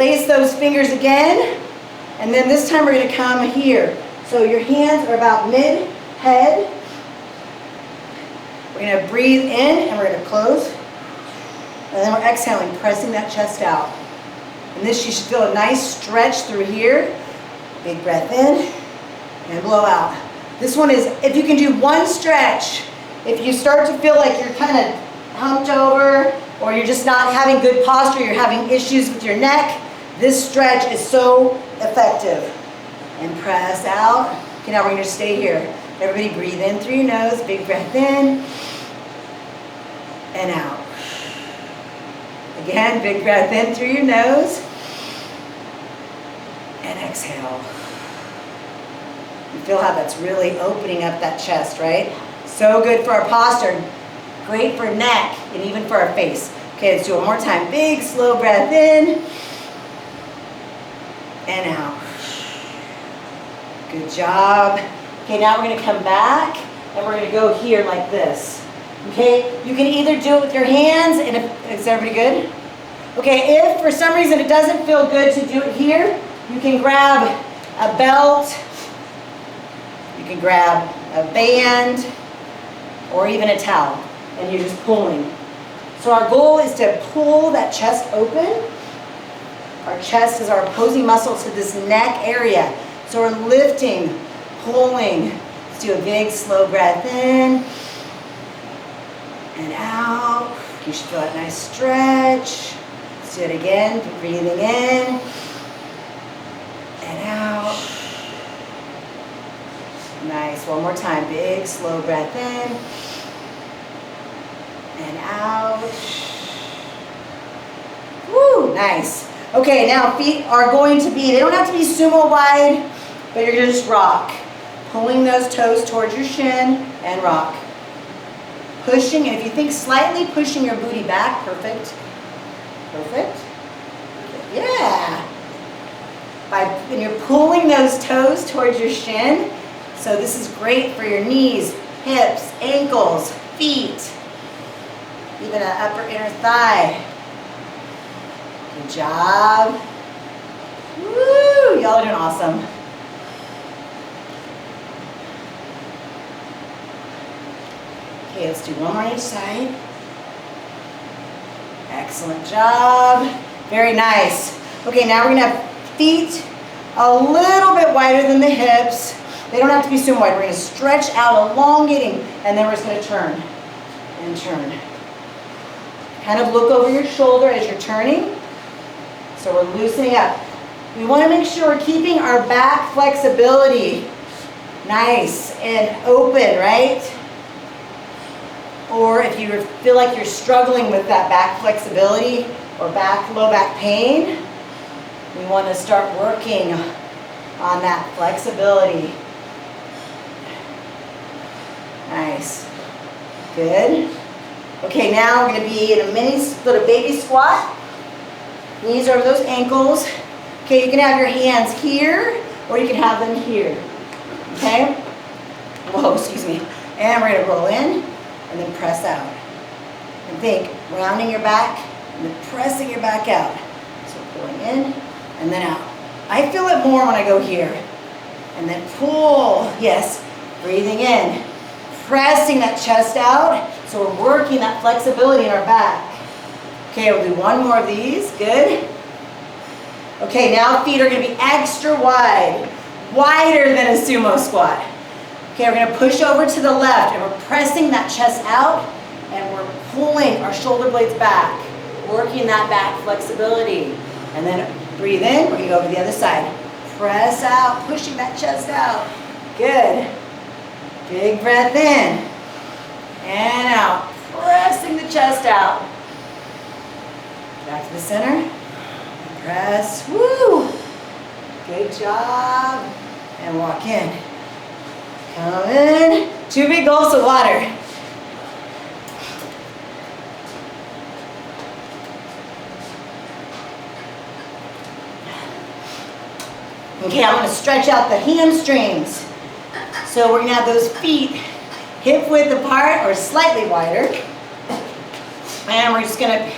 Interlace those fingers again. And then this time we're going to come here. So your hands are about mid-head. We're going to breathe in and we're going to close. And then we're exhaling, pressing that chest out. And this, you should feel a nice stretch through here. Big breath in and blow out. This one is, if you can do one stretch, if you start to feel like you're kind of humped over or you're just not having good posture, you're having issues with your neck, this stretch is so effective. And press out. Okay, now we're going to stay here. Everybody breathe in through your nose, big breath in and out. Again, big breath in through your nose and exhale. You feel how that's really opening up that chest, right? So good for our posture, great for neck and even for our face. Okay, let's do it one more time. Big, slow breath in and out. Good job. Okay, now we're going to come back and we're going to go here like this. Okay, you can either do it with your hands, and is everybody good? Okay, if for some reason it doesn't feel good to do it here, you can grab a belt, you can grab a band, or even a towel, and you're just pulling. So our goal is to pull that chest open. Our chest is our opposing muscle to this neck area. So we're lifting, pulling. Let's do a big slow breath in and out. You should feel that nice stretch. Let's do it again. Breathing in and out. Nice. One more time. Big slow breath in and out. Woo, nice. Okay, now feet are going to be, they don't have to be sumo wide, but you're going to just rock. Pulling those toes towards your shin and rock. Pushing, and if you think slightly pushing your booty back, perfect. Perfect. Yeah. And you're pulling those toes towards your shin. So this is great for your knees, hips, ankles, feet, even an upper inner thigh. Good job. Woo! Y'all are doing awesome. Okay, let's do one more on each side. Excellent job. Very nice. Okay, now we're going to have feet a little bit wider than the hips. They don't have to be so wide. We're going to stretch out, elongating, and then we're just going to turn and turn. Kind of look over your shoulder as you're turning. So we're loosening up. We want to make sure we're keeping our back flexibility nice and open, right? Or if you feel like you're struggling with that back flexibility or low back pain, we want to start working on that flexibility. Nice. Good. Okay, now we're going to be in a mini little baby squat. Knees over those ankles. Okay, you can have your hands here or you can have them here. Okay? Whoa, excuse me. And we're going to roll in and then press out. And think, rounding your back and then pressing your back out. So pulling in and then out. I feel it more when I go here. And then pull. Yes. Breathing in. Pressing that chest out. So we're working that flexibility in our back. Okay, we'll do one more of these. Good. Okay, now feet are going to be extra wide. Wider than a sumo squat. Okay, we're going to push over to the left and we're pressing that chest out and we're pulling our shoulder blades back. Working that back flexibility. And then breathe in. We're going to go over to the other side. Press out, pushing that chest out. Good. Big breath in and out. Pressing the chest out. Back to the center. Press. Woo! Good job. And walk in. Come in. 2 big gulps of water. Okay, I'm going to stretch out the hamstrings. So we're going to have those feet hip width apart or slightly wider. And we're just going to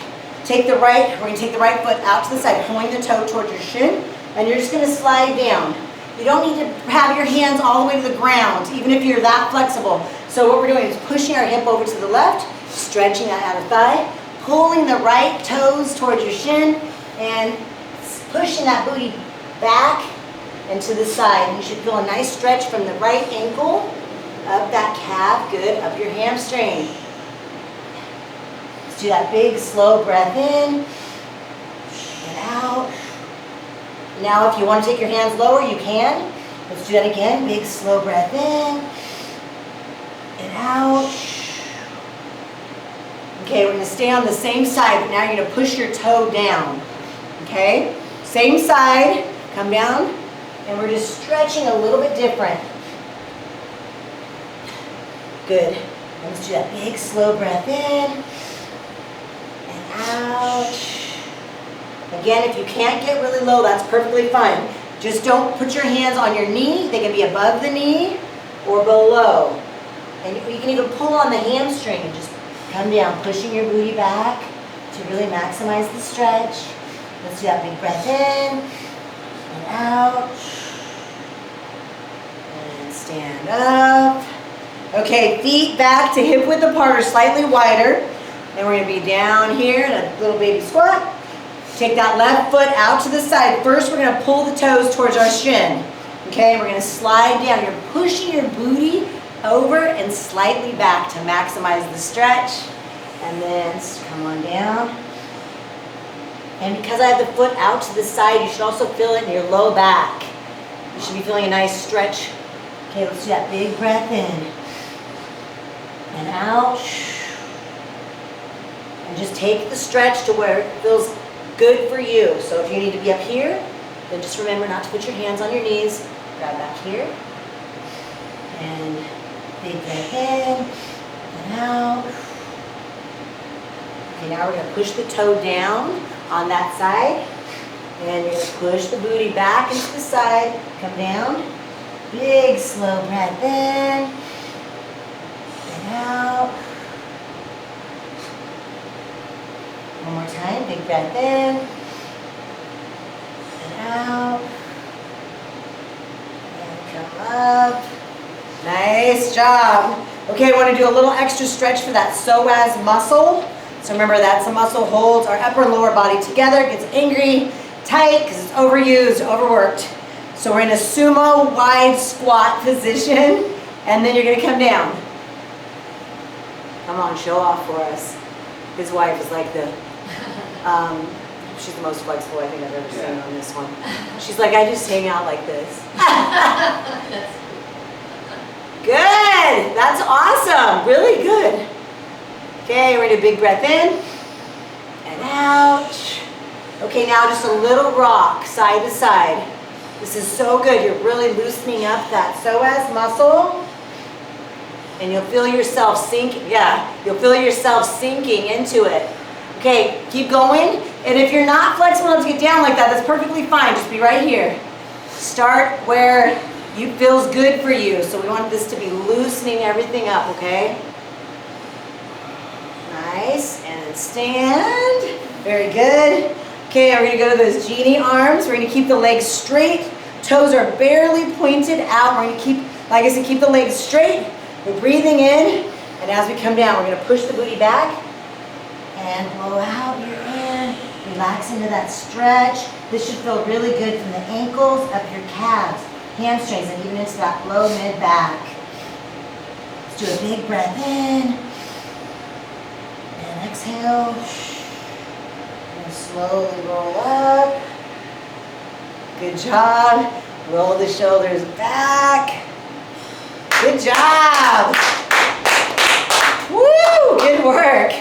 we're going to take the right foot out to the side, pulling the toe towards your shin, and you're just going to slide down. You don't need to have your hands all the way to the ground, even if you're that flexible. So what we're doing is pushing our hip over to the left, stretching that outer thigh, pulling the right toes towards your shin, and pushing that booty back and to the side. And you should feel a nice stretch from the right ankle, up that calf, good, up your hamstring. Let's do that big, slow breath in and out. Now if you want to take your hands lower, you can. Let's do that again. Big, slow breath in and out. Okay, we're going to stay on the same side, but now you're going to push your toe down. Okay? Same side, come down, and we're just stretching a little bit different. Good. Let's do that big, slow breath in and out. Again, if you can't get really low, that's perfectly fine. Just don't put your hands on your knee. They can be above the knee or below. And you can even pull on the hamstring and just come down, pushing your booty back to really maximize the stretch. Let's do that big breath in and out. And stand up. Okay, feet back to hip width apart or slightly wider. Then we're going to be down here in a little baby squat. Take that left foot out to the side. First, we're going to pull the toes towards our shin. Okay, we're going to slide down. You're pushing your booty over and slightly back to maximize the stretch. And then come on down. And because I have the foot out to the side, you should also feel it in your low back. You should be feeling a nice stretch. Okay, let's do that big breath in and out. And just take the stretch to where it feels good for you. So if you need to be up here, then just remember not to put your hands on your knees. Grab back here. And big breath in and out. Okay, now we're going to push the toe down on that side. And you're going to push the booty back into the side. Come down. Big slow breath in and out. One more time. Big breath in and out. And come up. Nice job. Okay, I want to do a little extra stretch for that psoas muscle. So remember, that's the muscle holds our upper and lower body together, gets angry, tight, because it's overused, overworked. So we're in a sumo wide squat position, and then you're going to come down. Come on, show off for us. His wife is like she's the most flexible I think I've ever seen on this one. She's like, I just hang out like this. Good, that's awesome, really good. Okay, we're going to do a big breath in and out. Okay, now just a little rock side to side. This is so good. You're really loosening up that psoas muscle. And you'll feel yourself sinking into it. Okay, keep going. And if you're not flexible enough to get down like that, that's perfectly fine. Just be right here. Start where it feels good for you. So we want this to be loosening everything up, okay? Nice, and stand. Very good. Okay, we're going to go to those genie arms. We're going to keep the legs straight. Toes are barely pointed out. We're going to keep, like I said, keep the legs straight. We're breathing in, and as we come down, we're going to push the booty back and blow out your in. Relax into that stretch. This should feel really good from the ankles up your calves, hamstrings, and even into that low mid back. Let's do a big breath in. And exhale. And slowly roll up. Good job. Roll the shoulders back. Good job. Woo! Good work.